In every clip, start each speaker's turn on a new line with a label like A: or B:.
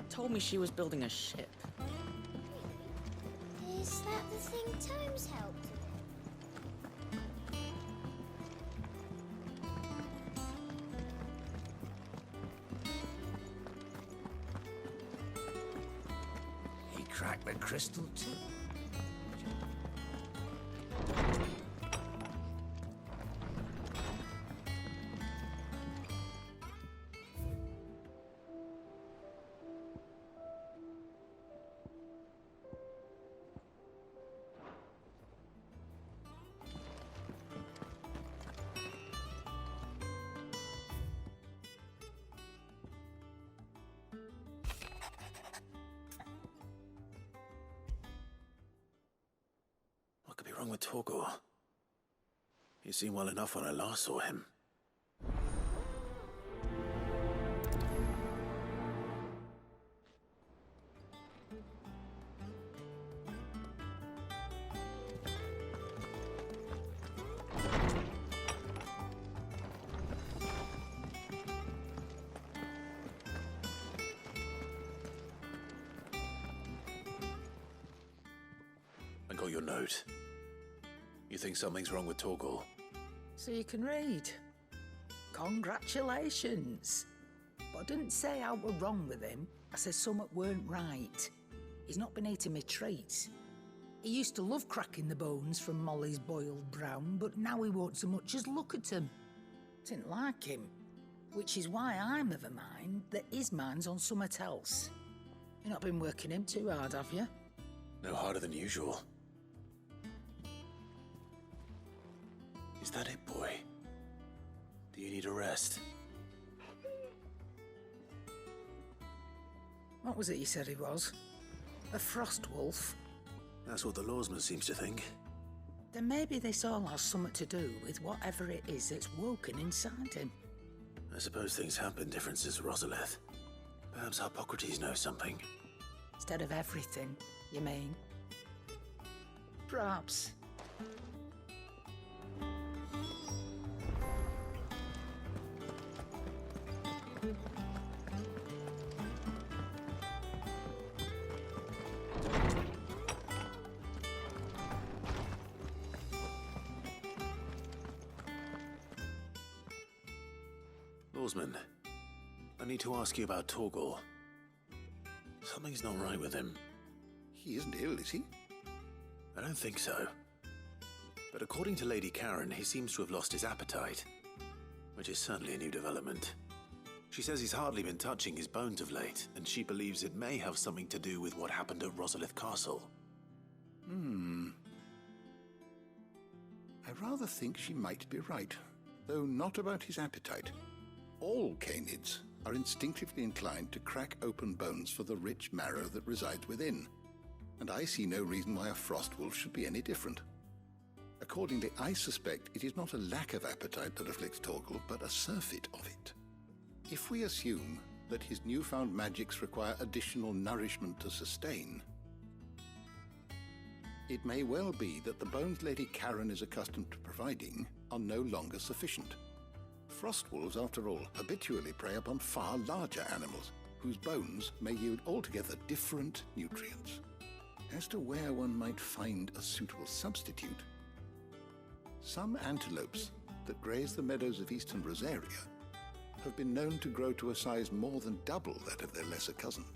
A: told me she was building a ship.
B: Is that the thing Tomes helped with?
C: He cracked the crystal too.
D: What could be wrong with Torgor? He seemed well enough when I last saw him. I got your note. You think something's wrong with Torgor?
E: So you can read. Congratulations. But I didn't say I were wrong with him. I said something weren't right. He's not been eating me treats. He used to love cracking the bones from Molly's boiled brown, but now he won't so much as look at them. Didn't like him. Which is why I'm of a mind that his mind's on something else. You've not been working him too hard, have you?
D: No harder than usual. Is that it, boy? Do you need a rest?
E: What was it you said he was? A frost wolf?
D: That's what the lawsman seems to think.
E: Then maybe this all has something to do with whatever it is that's woken inside him.
D: I suppose things have been different since Rosalith. Perhaps Hippocrates knows something.
E: Instead of everything, you mean? Perhaps.
D: Lawsman, I need to ask you about Torgor. Something's not right with him.
C: He isn't ill, is he?
D: I don't think so. But according to Lady Karen, he seems to have lost his appetite, which is certainly a new development. She says he's hardly been touching his bones of late, and she believes it may have something to do with what happened at Rosalith Castle.
C: I rather think she might be right, though not about his appetite. All canids are instinctively inclined to crack open bones for the rich marrow that resides within, and I see no reason why a frost wolf should be any different. Accordingly, I suspect it is not a lack of appetite that afflicts Torgor, but a surfeit of it. If we assume that his newfound magics require additional nourishment to sustain, it may well be that the bones Lady Karen is accustomed to providing are no longer sufficient. Frost wolves, after all, habitually prey upon far larger animals, whose bones may yield altogether different nutrients. As to where one might find a suitable substitute, some antelopes that graze the meadows of eastern Rosaria have been known to grow to a size more than double that of their lesser cousins.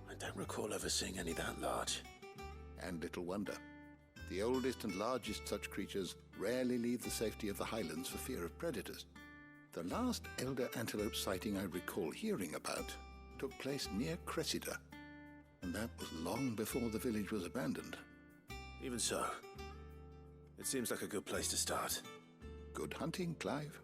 D: I don't recall ever seeing any that large.
C: And little wonder. The oldest and largest such creatures rarely leave the safety of the highlands for fear of predators. The last elder antelope sighting I recall hearing about took place near Cressida, and that was long before the village was abandoned.
D: Even so, it seems like a good place to start.
C: Good hunting, Clive.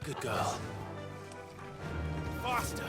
D: Good girl. Faster!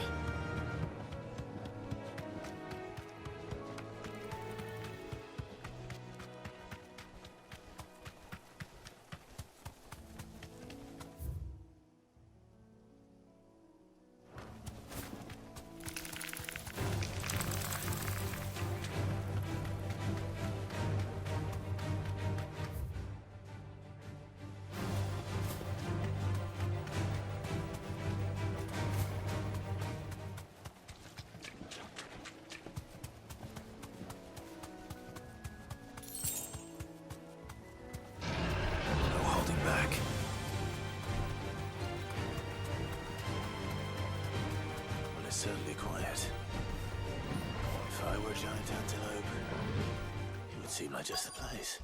D: Certainly quiet. If I were a giant antelope, it would seem like just the place.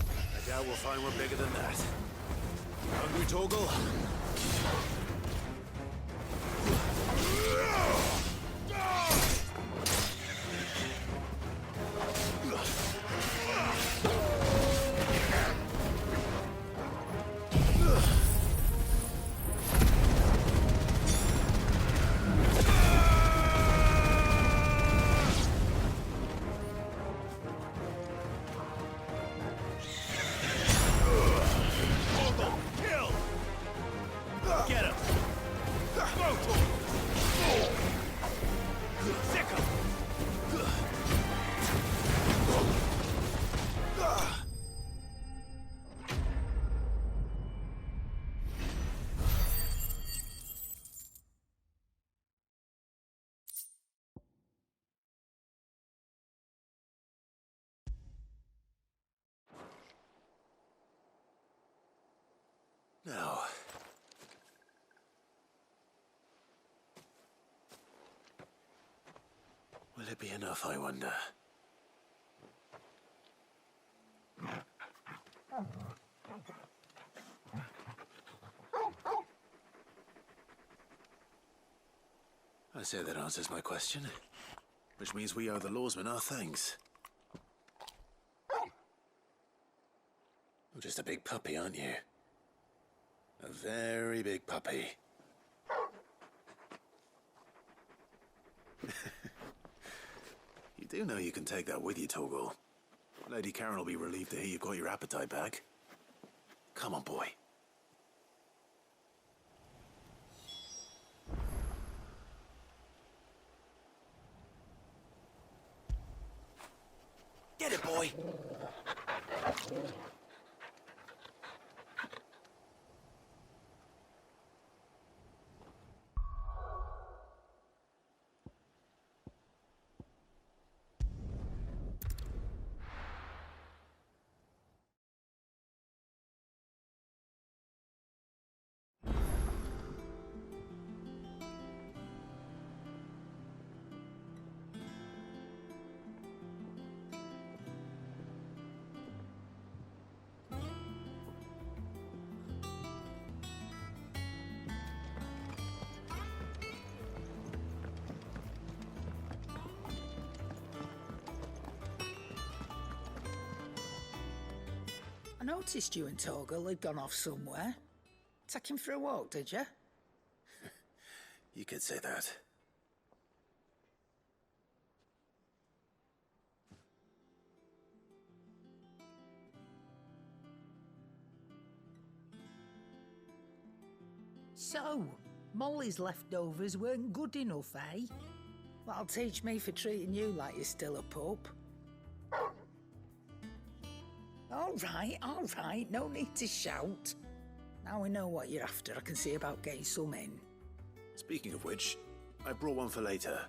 D: I doubt we'll find one bigger than that. Hungry, Torgal? Now, will it be enough, I wonder? I say that answers my question, which means we owe the lawsmen our thanks. You're just a big puppy, aren't you? A very big puppy. You do know you can take that with you, Torgal. Lady Karen will be relieved to hear you've got your appetite back. Come on, boy. Get it, boy!
E: I noticed you and Torgal had gone off somewhere. Take him for a walk, did you?
D: You could say that.
E: So, Molly's leftovers weren't good enough, eh? That'll teach me for treating you like you're still a pup. All right, no need to shout. Now we know what you're after, I can see about getting some in.
D: Speaking of which, I brought one for later.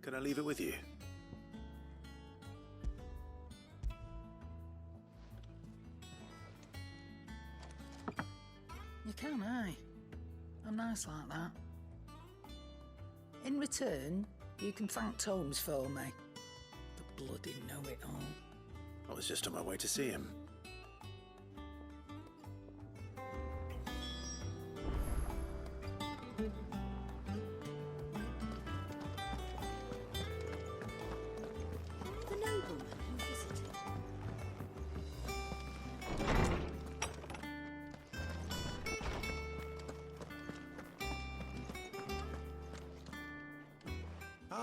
D: Can I leave it with you?
E: You can, aye. I'm nice like that. In return, you can thank Tomes for me. The bloody know-it-all.
D: I was just on my way to see him.
B: The noble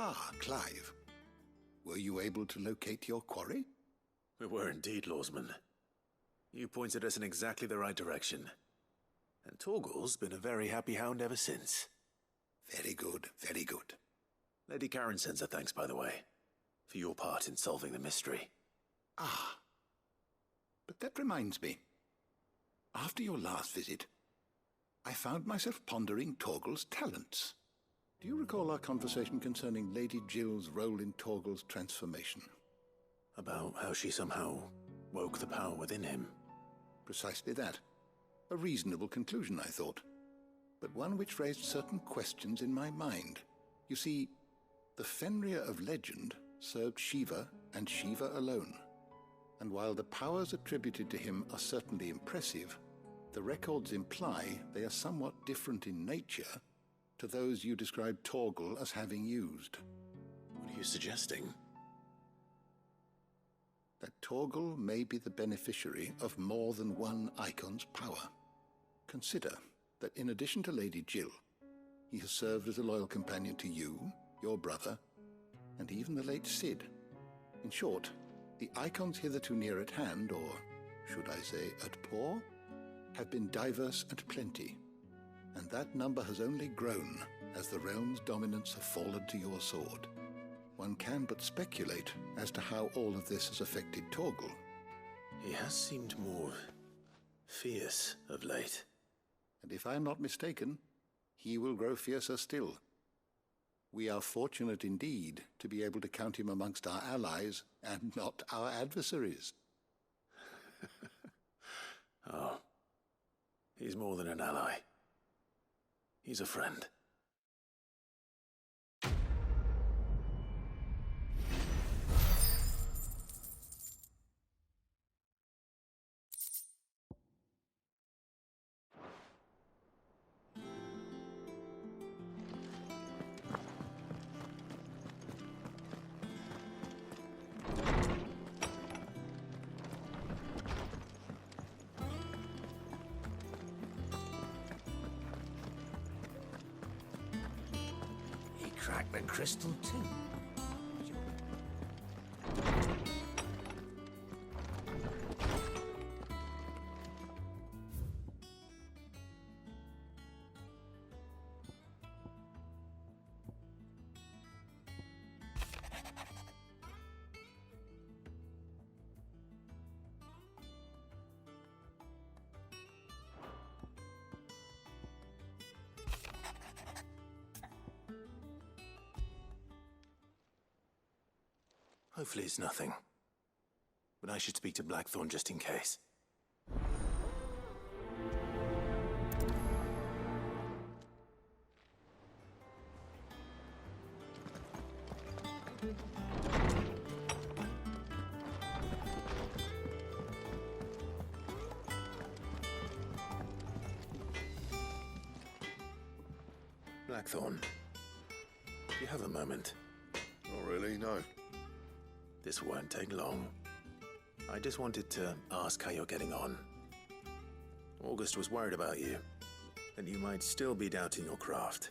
C: Ah, Clive. Were you able to locate your quarry?
D: We were indeed, Lawsman. You pointed us in exactly the right direction. And Torgal's been a very happy hound ever since.
C: Very good, very good.
D: Lady Karen sends her thanks, by the way, for your part in solving the mystery.
C: Ah. But that reminds me. After your last visit, I found myself pondering Torgal's talents. Do you recall our conversation concerning Lady Jill's role in Torgal's transformation?
D: About how she somehow woke the power within him.
C: Precisely that. A reasonable conclusion, I thought. But one which raised certain questions in my mind. You see, the Fenrir of legend served Shiva and Shiva alone. And while the powers attributed to him are certainly impressive, the records imply they are somewhat different in nature to those you described Torgal as having used.
D: What are you suggesting?
C: That Torgal may be the beneficiary of more than one icon's power. Consider that in addition to Lady Jill, he has served as a loyal companion to you, your brother, and even the late Cid. In short, the icons hitherto near at hand, or should I say at paw, have been diverse and plenty, and that number has only grown as the realm's dominance have fallen to your sword. One can but speculate as to how all of this has affected Torgal.
D: He has seemed more fierce of late.
C: And if I am not mistaken, he will grow fiercer still. We are fortunate indeed to be able to count him amongst our allies and not our adversaries.
D: Oh, he's more than an ally. He's a friend.
F: Crack the crystal too.
D: Hopefully it's nothing. But I should speak to Blackthorn just in case. Blackthorn, do you have a moment?
G: Not really, no.
D: This won't take long. I just wanted to ask how you're getting on. August was worried about you, that you might still be doubting your craft,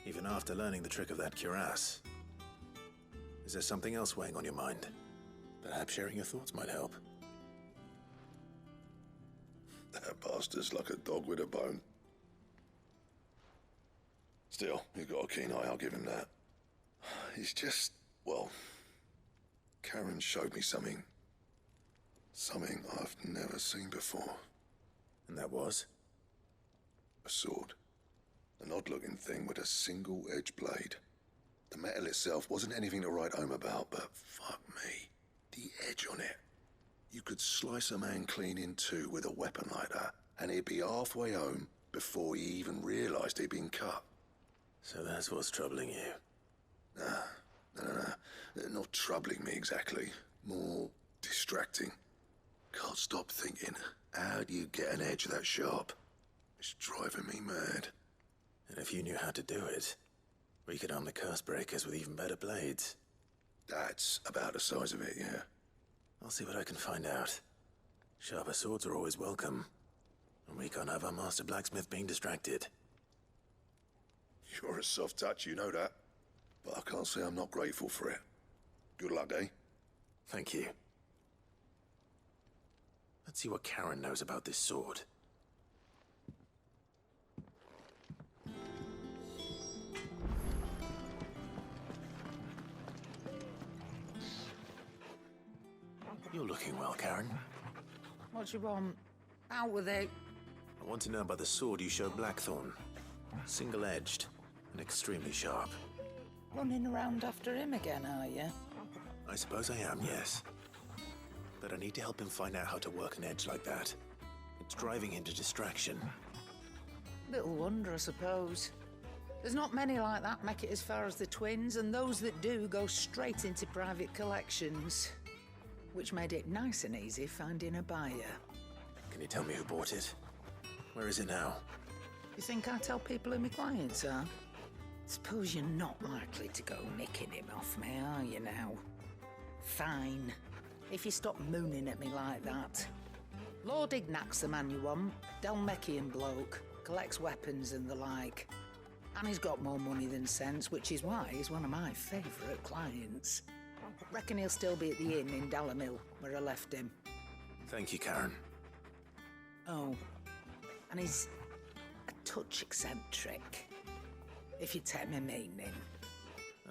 D: even after learning the trick of that cuirass. Is there something else weighing on your mind? Perhaps sharing your thoughts might help.
G: That bastard's like a dog with a bone. Still, he's got a keen eye, I'll give him that. He's just, well, Karen showed me something. Something I've never seen before.
D: And that was?
G: A sword. An odd-looking thing with a single-edged blade. The metal itself wasn't anything to write home about, but fuck me. The edge on it. You could slice a man clean in two with a weapon like that, and he'd be halfway home before he even realized he'd been cut.
D: So that's what's troubling you?
G: No. Not troubling me exactly. More distracting. Can't stop thinking, how do you get an edge that sharp? It's driving me mad.
D: And if you knew how to do it, we could arm the curse breakers with even better blades.
G: That's about the size of it, yeah.
D: I'll see what I can find out. Sharper swords are always welcome. And we can't have our master blacksmith being distracted.
G: You're a soft touch, you know that. but I can't say I'm not grateful for it. Good luck, eh?
D: Thank you. Let's see what Karen knows about this sword. You're looking well, Karen.
E: What do you want? Out with it.
D: I want to know about the sword you showed Blackthorn. Single-edged and extremely sharp.
E: Running around after him again, are you?
D: I suppose I am, yes. But I need to help him find out how to work an edge like that. It's driving him to distraction.
E: Little wonder, I suppose. There's not many like that make it as far as the twins, and those that do go straight into private collections. Which made it nice and easy finding a buyer.
D: Can you tell me who bought it? Where is it now?
E: You think I tell people who my clients are? Suppose you're not likely to go nicking him off me, are you now? Fine. If you stop mooning at me like that. Lord Ignac's the man you want. Dalmekian bloke. Collects weapons and the like. And he's got more money than sense, which is why he's one of my favourite clients. Reckon he'll still be at the inn in Dalamil, where I left him.
D: Thank you, Karen.
E: Oh, and he's a touch eccentric, if you take my meaning.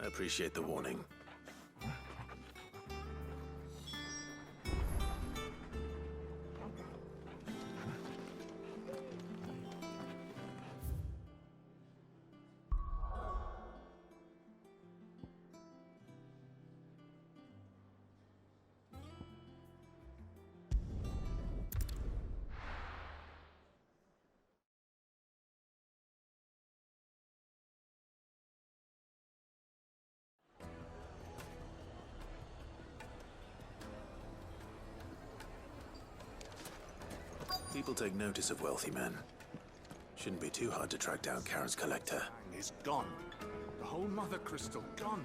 D: I appreciate the warning. People take notice of wealthy men. Shouldn't be too hard to track down Karen's collector.
F: Is gone. The whole Mothercrystal gone.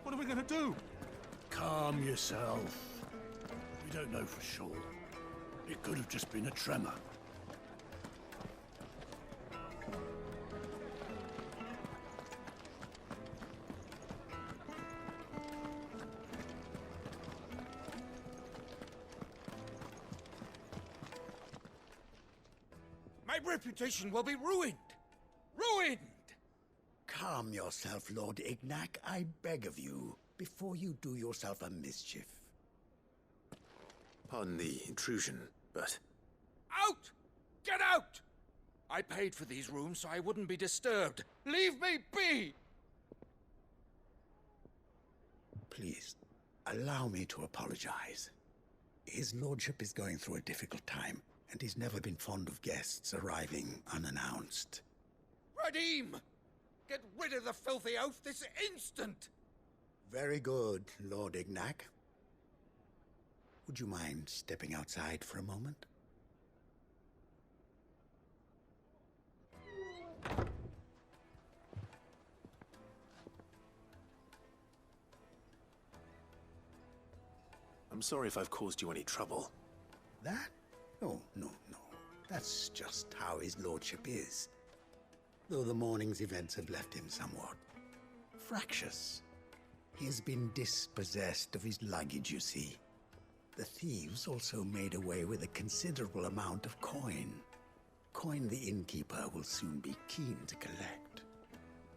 F: What are we gonna do?
H: Calm yourself. We don't know for sure. It could have just been a tremor.
F: My reputation will be ruined! Ruined!
H: Calm yourself, Lord Ignac, I beg of you, before you do yourself a mischief.
D: Pardon the intrusion, but...
F: Out! Get out! I paid for these rooms so I wouldn't be disturbed. Leave me be!
H: Please, allow me to apologize. His lordship is going through a difficult time, and he's never been fond of guests arriving unannounced.
F: Radim! Get rid of the filthy oaf this instant!
H: Very good, Lord Ignac. Would you mind stepping outside for a moment?
D: I'm sorry if I've caused you any trouble.
H: That? Oh, no. That's just how his lordship is. Though the morning's events have left him somewhat fractious. He has been dispossessed of his luggage, you see. The thieves also made away with a considerable amount of coin. Coin the innkeeper will soon be keen to collect.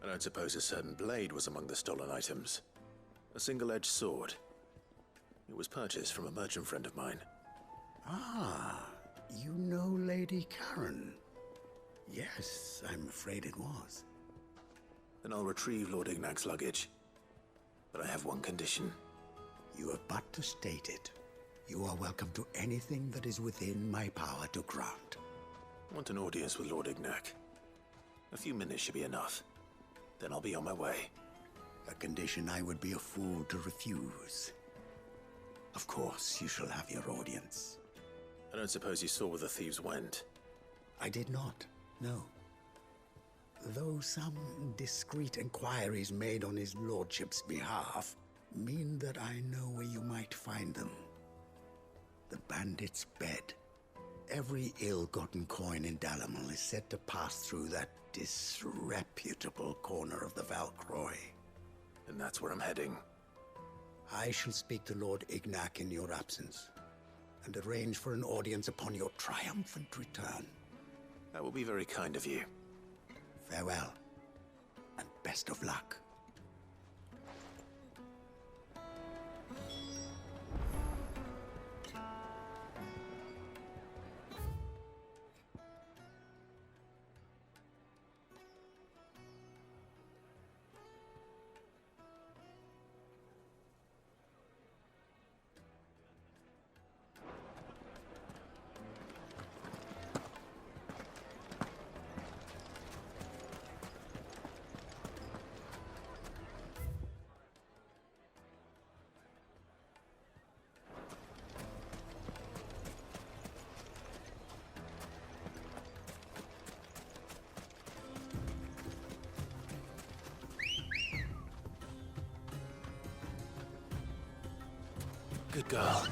D: I don't suppose a certain blade was among the stolen items. A single-edged sword. It was purchased from a merchant friend of mine.
H: Ah, you know Lady Karen. Yes, I'm afraid it was.
D: Then I'll retrieve Lord Ignac's luggage. But I have one condition.
H: You have but to state it. You are welcome to anything that is within my power to grant.
D: I want an audience with Lord Ignac. A few minutes should be enough. Then I'll be on my way.
H: A condition I would be a fool to refuse. Of course, you shall have your audience.
D: I don't suppose you saw where the thieves went.
H: I did not, no. Though some discreet inquiries made on his lordship's behalf mean that I know where you might find them. The bandit's bed. Every ill-gotten coin in Dalamil is said to pass through that disreputable corner of the Valcroy.
D: and that's where I'm heading.
H: I shall speak to Lord Ignac in your absence, and arrange for an audience upon your triumphant return.
D: That will be very kind of you.
H: Farewell, and best of luck.
D: Good girl.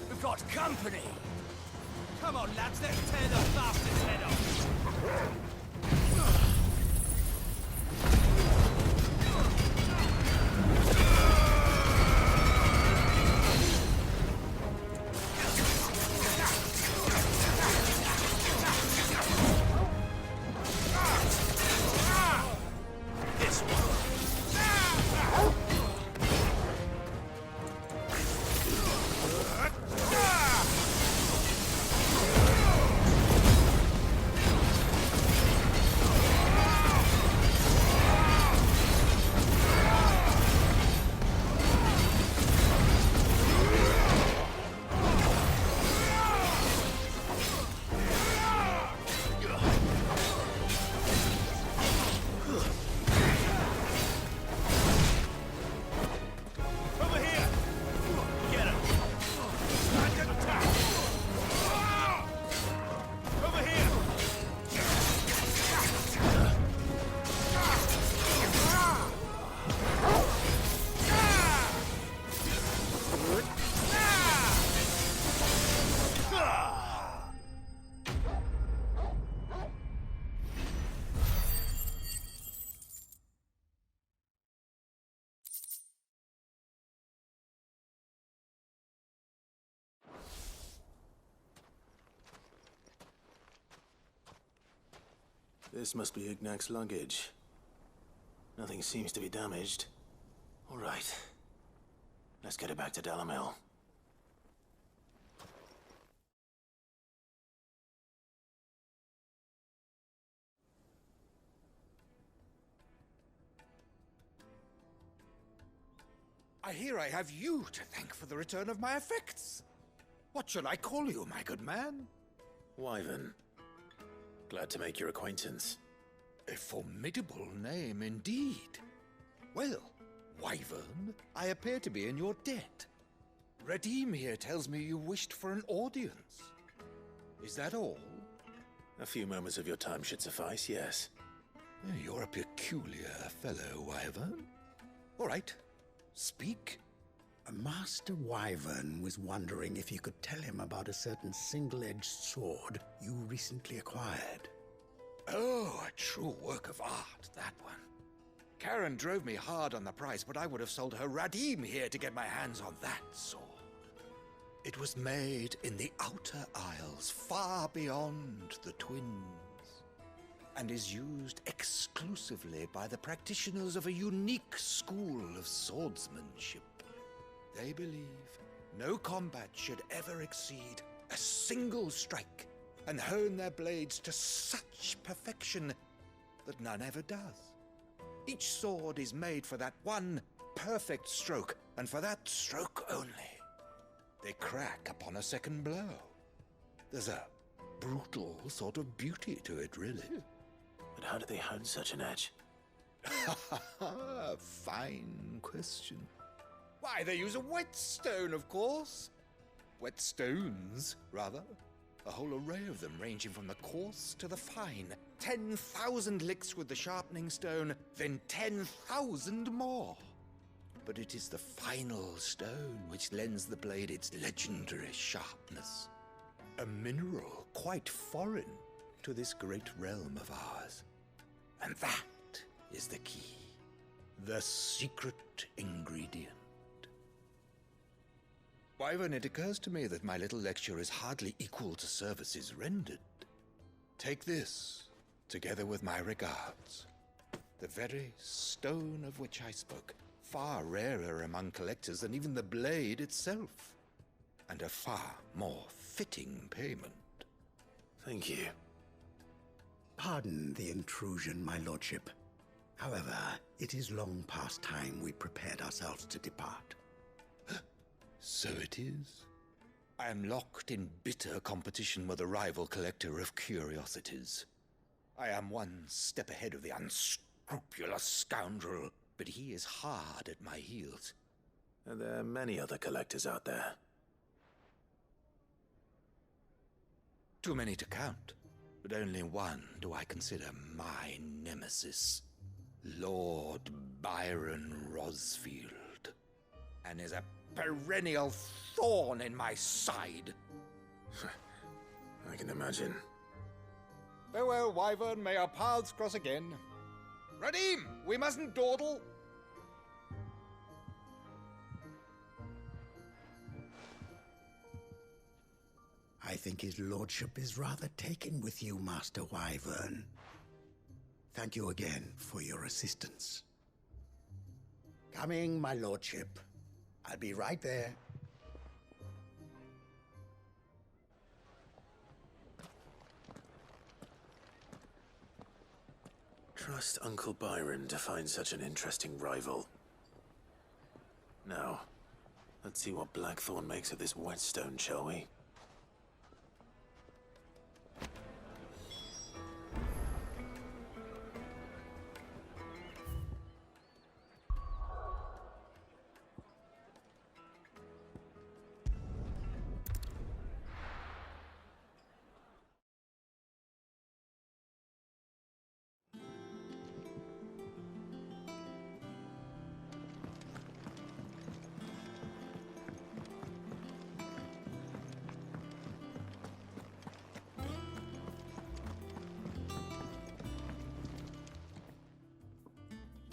F: We've got company! Come on, lads, let's tear the bastard's head off!
D: This must be Ignac's luggage. Nothing seems to be damaged. All right. Let's get it back to Dalamel.
F: I hear I have you to thank for the return of my effects. What shall I call you, my good man?
D: Wyvern. Glad to make your acquaintance.
F: A formidable name indeed. Well, Wyvern, I appear to be in your debt. Redeem here tells me you wished for an audience. Is that all?
D: A few moments of your time should suffice, yes.
F: You're a peculiar fellow, Wyvern. All right, speak.
H: Master Wyvern was wondering if you could tell him about a certain single-edged sword you recently acquired.
F: Oh, a true work of art, that one. Karen drove me hard on the price, but I would have sold her Radim here to get my hands on that sword. It was made in the Outer Isles, far beyond the Twins, and is used exclusively by the practitioners of a unique school of swordsmanship. They believe no combat should ever exceed a single strike, and hone their blades to such perfection that none ever does. Each sword is made for that one perfect stroke, and for that stroke only. They crack upon a second blow. There's a brutal sort of beauty to it, really.
D: But how do they hone such an edge?
F: Fine question. Why, they use a whetstone, of course. Whetstones, rather. A whole array of them, ranging from the coarse to the fine. 10,000 licks with the sharpening stone, then 10,000 more. But it is the final stone which lends the blade its legendary sharpness. A mineral quite foreign to this great realm of ours. And that is the key. The secret ingredient. Wyvern, it occurs to me that my little lecture is hardly equal to services rendered. Take this, together with my regards. The very stone of which I spoke, far rarer among collectors than even the blade itself, and a far more fitting payment.
D: Thank you.
H: Pardon the intrusion, my lordship. However, it is long past time we prepared ourselves to depart.
F: So it is. I am locked in bitter competition with a rival collector of curiosities. I am one step ahead of the unscrupulous scoundrel, but he is hard at my heels.
D: Are there many other collectors out there?
F: Too many to count, but only one do I consider my nemesis. Lord Byron Rosfield. And is a perennial thorn in my side.
D: I can imagine.
F: Farewell, Wyvern. May our paths cross again. Radim, we mustn't dawdle.
H: I think his lordship is rather taken with you, Master Wyvern. Thank you again for your assistance. Coming, my lordship. I'll be right there.
D: Trust Uncle Byron to find such an interesting rival. Now, let's see what Blackthorn makes of this whetstone, shall we?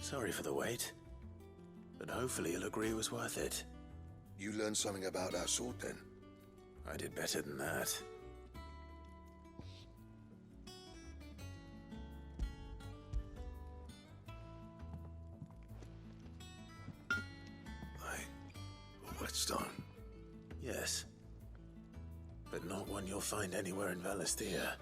D: Sorry for the wait, but hopefully he'll agree it was worth it.
G: You learned something about that sword then?
D: I did better than that.
G: A whetstone?
D: Yes, but not one you'll find anywhere in Valisthea.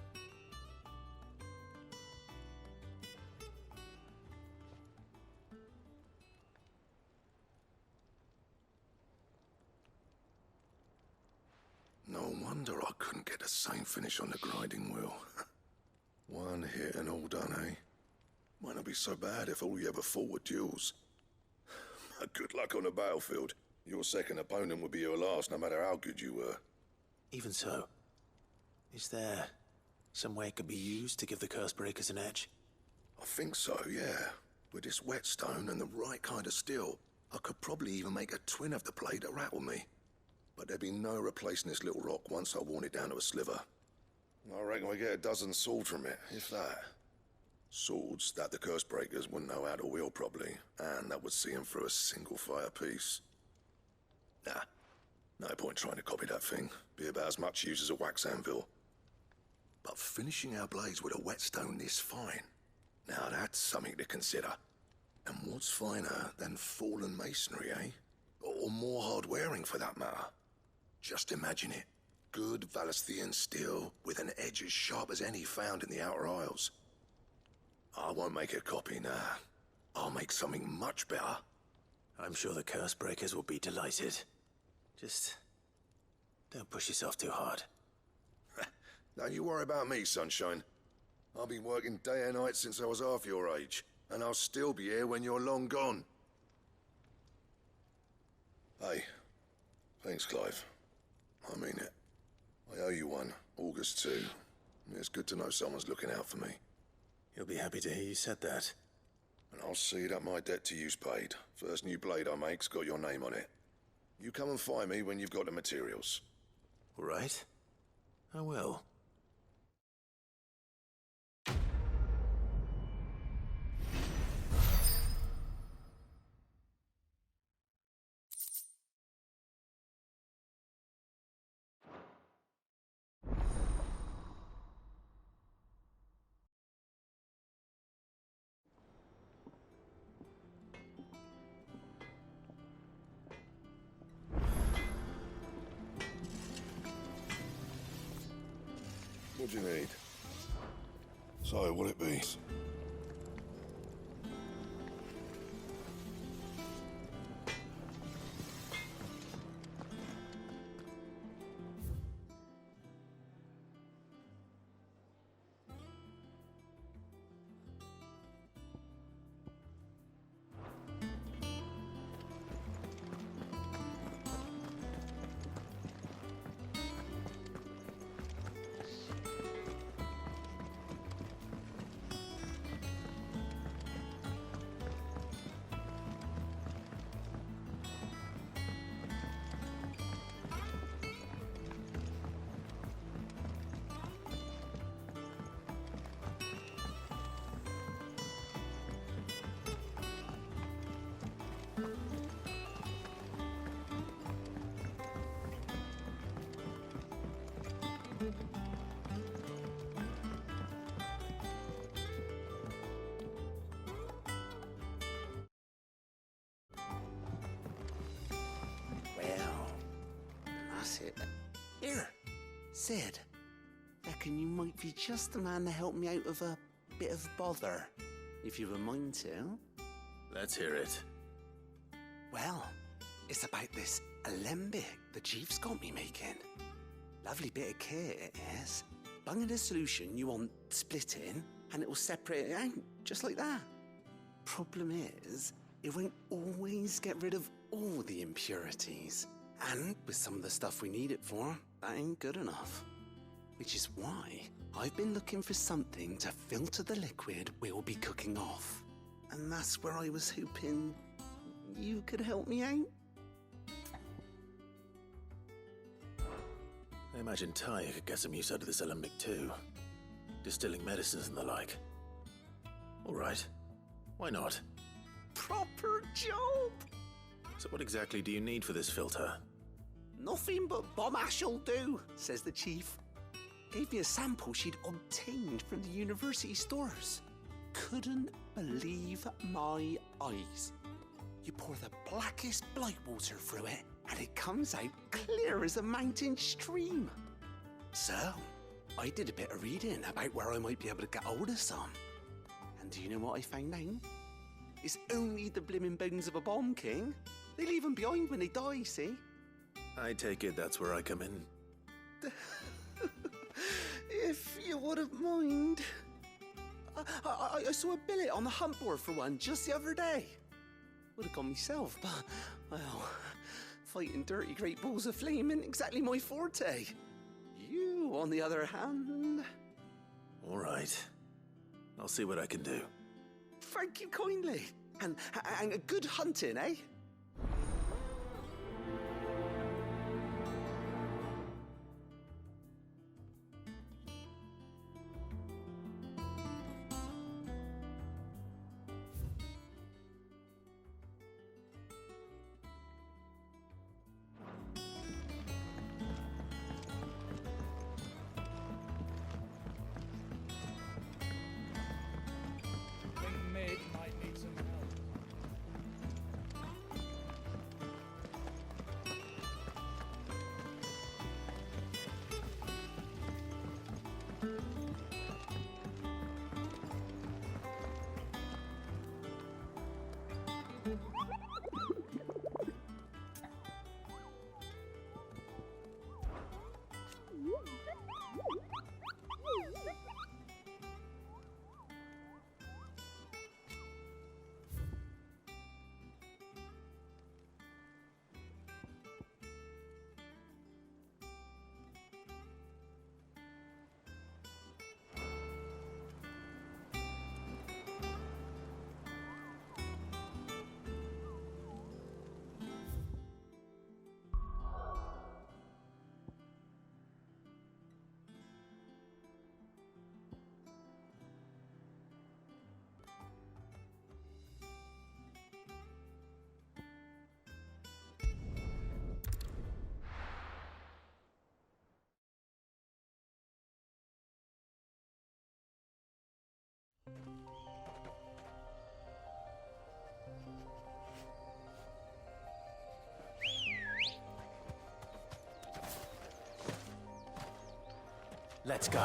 G: No wonder I couldn't get the same finish on the grinding wheel. One hit and all done, eh? Might not be so bad if all you ever fought were duels. Good luck on the battlefield. Your second opponent would be your last, no matter how good you were.
D: Even so, is there some way it could be used to give the Cursebreakers an edge?
G: I think so, yeah. With this whetstone and the right kind of steel, I could probably even make a twin of the blade that rattled me. But there'd be no replacing this little rock once I worn it down to a sliver. I reckon we get a dozen swords from it, if that. Swords that the curse breakers wouldn't know how to wield properly, and that would see them through a single fire piece. Nah, no point trying to copy that thing. Be about as much use as a wax anvil. But finishing our blades with a whetstone this fine, now that's something to consider. And what's finer than fallen masonry, eh? Or more hard-wearing, for that matter. Just imagine it. Good Valesthian steel with an edge as sharp as any found in the Outer Isles. I won't make a copy, nah. I'll make something much better.
D: I'm sure the curse breakers will be delighted. Just don't push yourself too hard.
G: Don't you worry about me, sunshine. I've been working day and night since I was half your age, and I'll still be here when you're long gone. Hey, thanks, Clive. I mean it. I owe you one, August too. It's good to know someone's looking out for me.
D: You'll be happy to hear you said that.
G: And I'll see that my debt to you's paid. First new blade I make's got your name on it. You come and find me when you've got the materials.
D: All right. I will.
G: What do you need? So, what'll it be?
I: That's it. Here, Sid. Reckon you might be just the man to help me out of a bit of bother, if you've a mind to.
D: Let's hear it.
I: Well, it's about this alembic the chief's got me making. Lovely bit of kit it is. Bung in a solution you want splitting, and it'll separate it out, just like that. Problem is, it won't always get rid of all the impurities. And with some of the stuff we need it for, that ain't good enough. Which is why I've been looking for something to filter the liquid we'll be cooking off. And that's where I was hoping you could help me out.
D: I imagine Tyre could get some use out of this alembic too. Distilling medicines and the like. All right. Why not?
I: Proper job!
D: So what exactly do you need for this filter?
I: Nothing but bomb ash'll do, says the chief. Gave me a sample she'd obtained from the university stores. Couldn't believe my eyes. You pour the blackest blight water through it, and it comes out clear as a mountain stream. So, I did a bit of reading about where I might be able to get hold of some. And do you know what I found out? It's only the blimmin' bones of a bomb king. They leave them behind when they die, see?
D: I take it that's where I come in.
I: If you wouldn't mind. I saw a billet on the hunt board for one just the other day. Would have gone myself, but, well, fighting dirty great balls of flame ain't exactly my forte. You, on the other hand...
D: All right. I'll see what I can do.
I: Thank you kindly. And a good hunting, eh?
D: Let's go.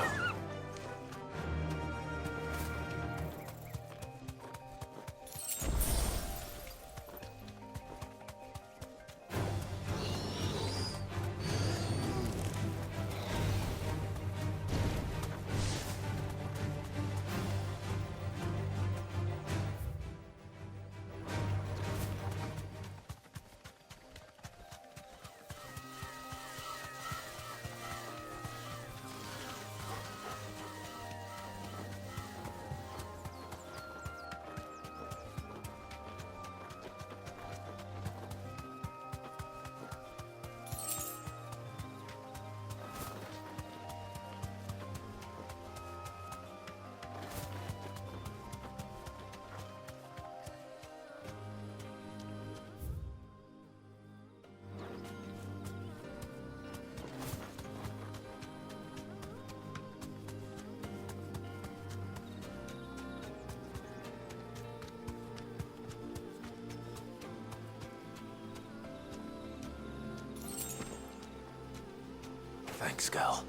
D: Thanks, girl.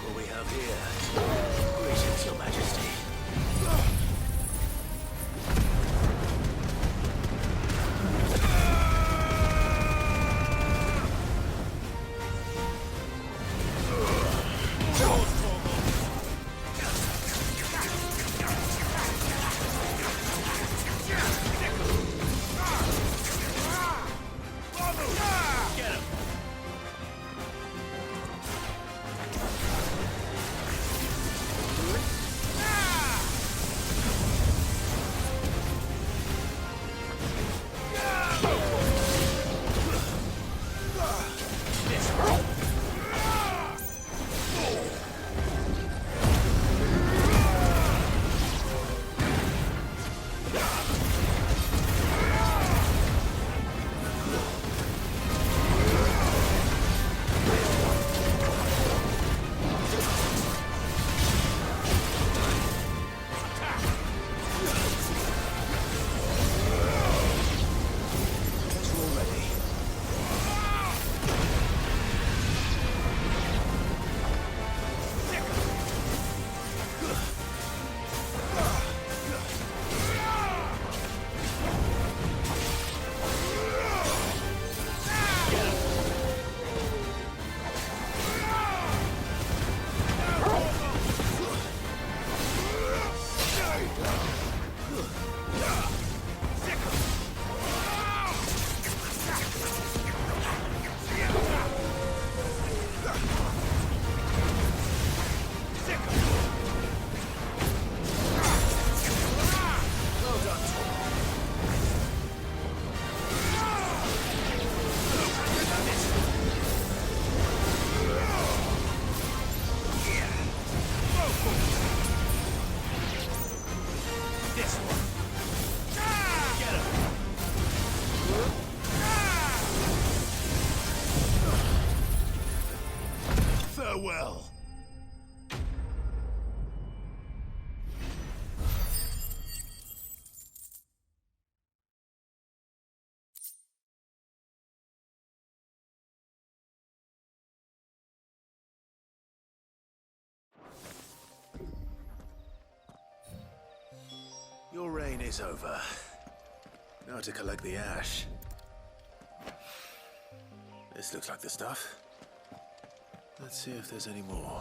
D: What we have here? Greetings, Your Majesty.
G: Farewell.
D: Your reign is over. Now to collect the ash. This looks like the stuff. Let's see if there's any more.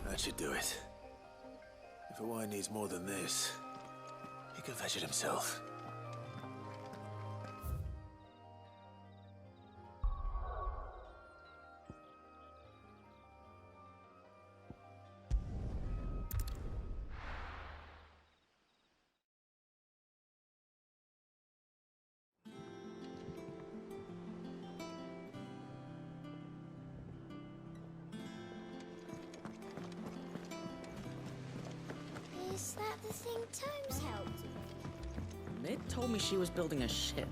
D: That should do it. If a wine needs more than this, he can fetch it himself.
B: Is that the thing Tomes helped with?
A: Mid told me she was building a ship.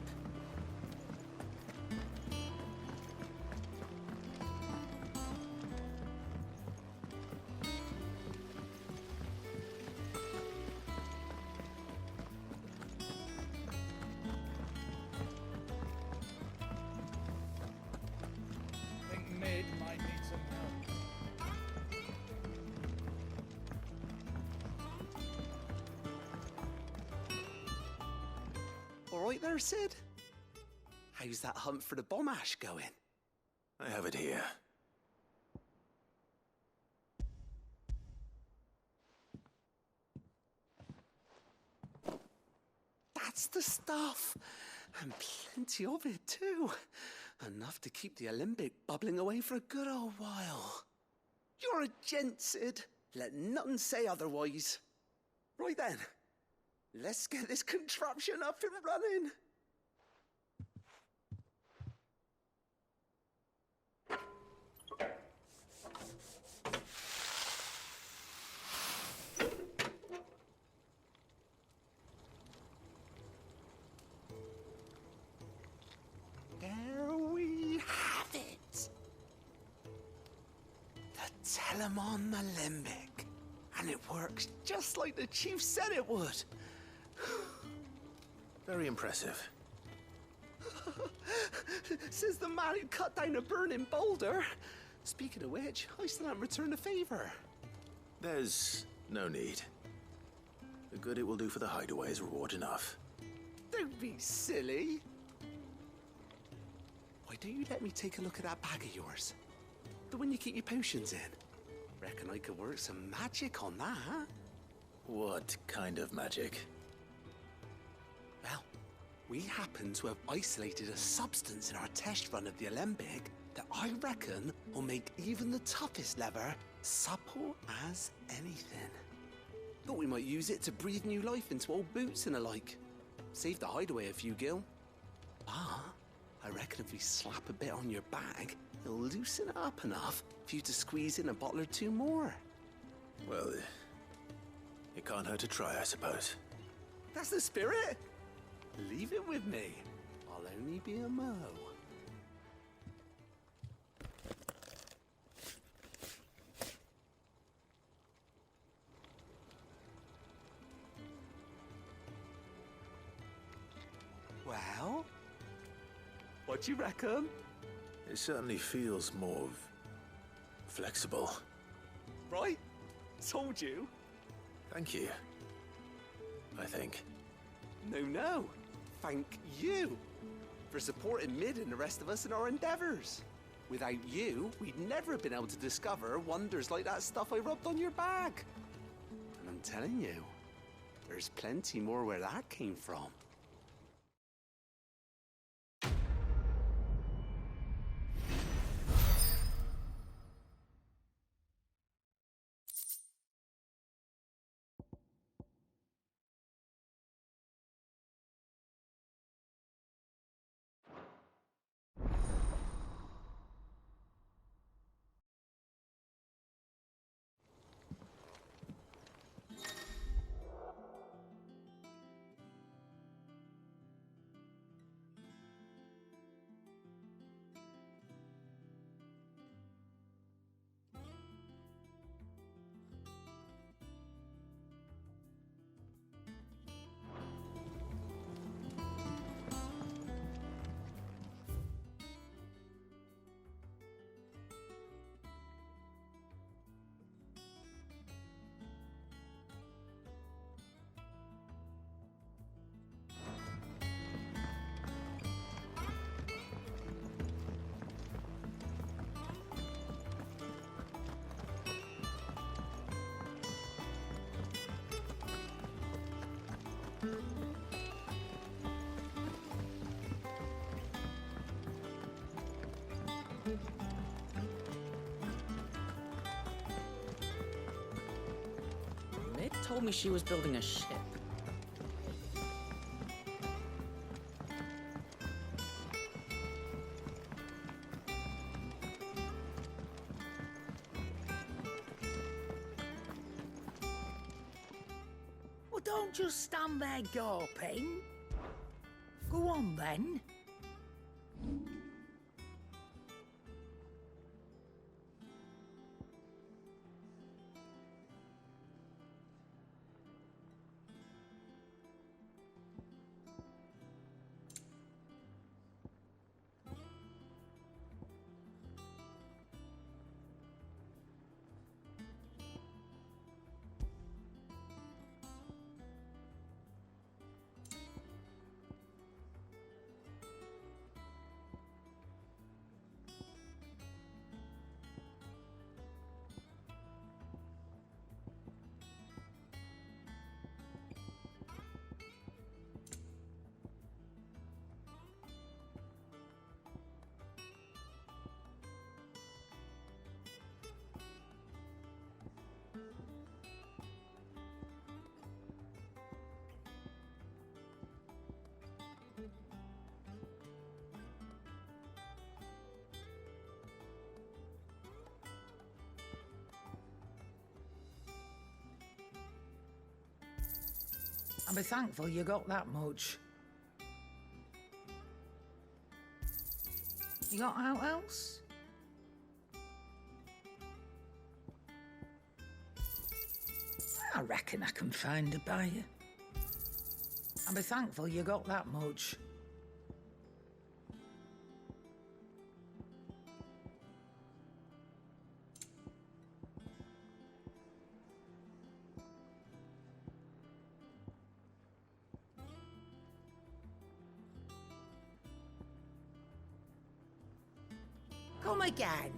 F: Think Mid might need some help.
I: All right there, Sid? How's that hunt for the bomb ash going?
D: I have it here.
I: That's the stuff. And plenty of it, too. Enough to keep the alembic bubbling away for a good old while. You're a gent, Sid. Let nothing say otherwise. Right then, let's get this contraption up and running. There we have it. The Telemon Alembic. And it works just like the chief said it would.
D: Very impressive.
I: Says the man who cut down a burning boulder. Speaking of which, I still haven't returned the favor.
D: There's no need. The good it will do for the hideaway is reward enough.
I: Don't be silly. Why don't you let me take a look at that bag of yours? The one you keep your potions in. Reckon I could work some magic on that, huh?
D: What kind of magic?
I: Well, we happen to have isolated a substance in our test run of the alembic that I reckon will make even the toughest lever supple as anything. Thought we might use it to breathe new life into old boots and the like. Save the hideaway a few gil. But I reckon if we slap a bit on your bag, it'll loosen it up enough for you to squeeze in a bottle or two more.
D: Well, it can't hurt to try, I suppose.
I: That's the spirit. Leave it with me. I'll only be a mo. Well, what do you reckon?
D: It certainly feels more flexible.
I: Right? Told you.
D: Thank you. I think.
I: No. Thank you for supporting Mid and the rest of us in our endeavors. Without you, we'd never have been able to discover wonders like that stuff I rubbed on your bag. And I'm telling you, there's plenty more where that came from.
A: Mid told me she was building a ship.
E: Well, don't just stand there gawping. Go on, then. I'll be thankful you got that much. You got out else? I reckon I can find a buyer. I'll be thankful you got that much. Come again.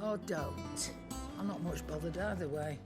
E: Or don't. I'm not much bothered either way.